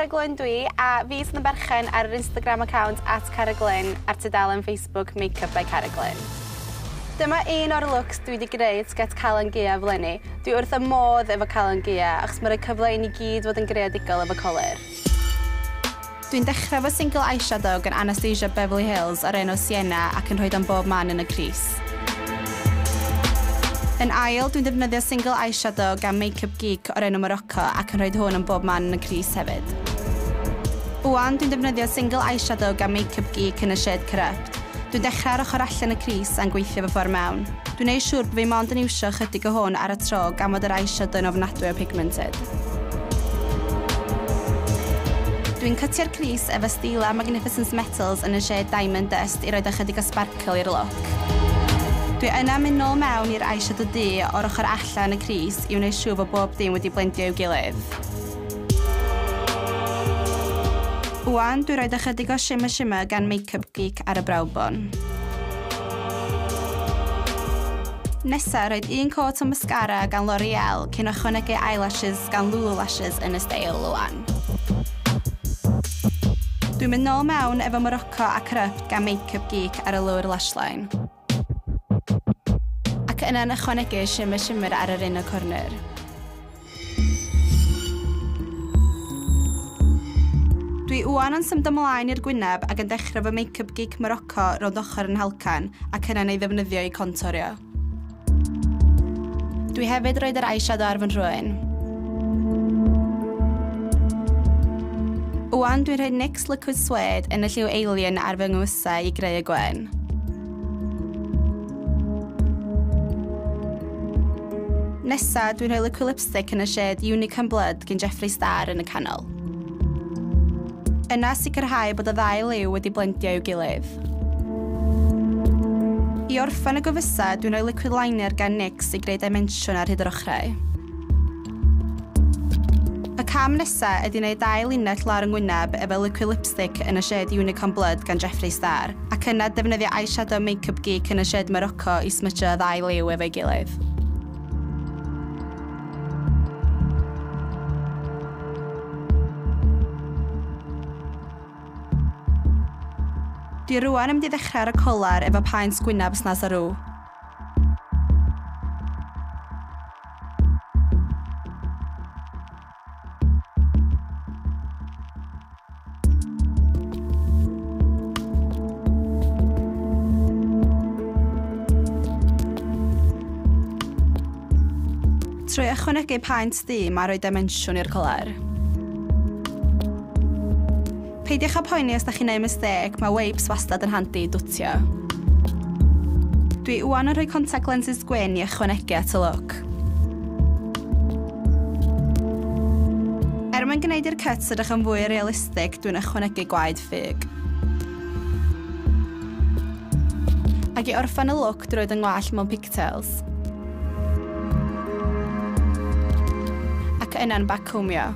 Glyn dwi, a fi sydd yn berchen ar yr Instagram account @CaraGlyn a'r tudalen Facebook Makeup by Cara Glyn. Dyma un o'r looks dwi wedi gwneud get Calan Gaeaf eleni. Dwi wrth y modd efo Calan Gaeaf achos mae'n rhoi cyfle i ni gyd fod yn greadigol efo COLUR. Dwi'n dechrau efo single eyeshadow gan Anastasia Beverly Hills o'r enw Sienna ac yn rhoi am bob man yn y crys. Yn ail, dwi'n defnyddio single eyeshadow gan Makeup Geek o'r enw Morocco ac yn rhoi hwn yn bob man yn y crys hefyd. Wwan, dwi'n defnyddio single eyeshadow gan Makeup Geek yn y shade Corrupt. Dwi'n dechrau ar ochr allan y crys a'n gweithio fy ffordd mewn. Dwi'n neud siŵr bod fi mond yn iwsio chydig o hwn ar y tro gan fod yr eyeshadow yn ofnadwy o pigmented. Dwi'n cytio'r crys efo stila Magnificent Metals yn y shade Diamond Dust i roed ychydig o sparkle i'r look. Dwi yna mynd nôl mewn i'r eyeshadow du o'r ochr allan y crys i wneud siŵr fod bob dim wedi blendio i'w gilydd. Wwan, dwi roed ychydig o shimmer gan Makeup Geek ar y brawbon. Nesa, roed un coat o mascara gan L'Oreal cyn ychwanegu eyelashes gan Lulu Lashes yn y steil Wwan. Dwi'n mynd nôl mewn efo Morocco a Corrupt gan Makeup Geek ar y lower lash line. Ac yna'n ychwanegu shimmer ar yr un o corner. Dwi wwan yn symud ymlaen i'r gwyneb ac yn dechrau fo Makeup Geek Morocco rownd ochr yn halcan ac yna'n ei ddefnyddio i contorio. Dwi hefyd roed yr eyeshadow ar fy nhrwyn. Wwan, dwi'n rhoi NYX Liquid Suede yn y lliw Alien ar fy ngwysau i greu y gwen. Nesa, dwi'n rhoi liquid lipstick yn y shade Unicorn Blood gan Jeffree Star yn y canol. Yna sicrhau bod y ddau liw wedi blendio i'w gilydd. I orffan y gofysa, dwi'n rhoi liquid liner gan NYX i greu dimensiwn ar hyd yr ochrau. Y cam nesa ydy wneud dau linell lawr yng ngwyneb efo liquid lipstick yn y shade Unicorn Blood gan Jeffree Star, ac yna defnyddio eyeshadow Makeup Geek yn y shade Morocco i smytio y ddau liw efo'i gilydd. Dwi rwan yn mynd i ddechrau ar y COLUR efo paent gwyneb Snas a Rw. Trwy ychwanegu paent du, mae rhoi dimensiwn i'r COLUR. Peidiwch â poeni os da chi'n neud mistake, mae wipes wastad yn handi i dwtio. Dwi wwan yn rhoi contact lenses gwyn i ychwanegu at y look. Mae'n gwneud i'r cuts edrych yn fwy realistig, dwi'n ychwanegu gwaed ffug. Ac i orffan y look, dwi'n rhoi yng ngwallt mewn pigtails. Ac yna'n backcombio.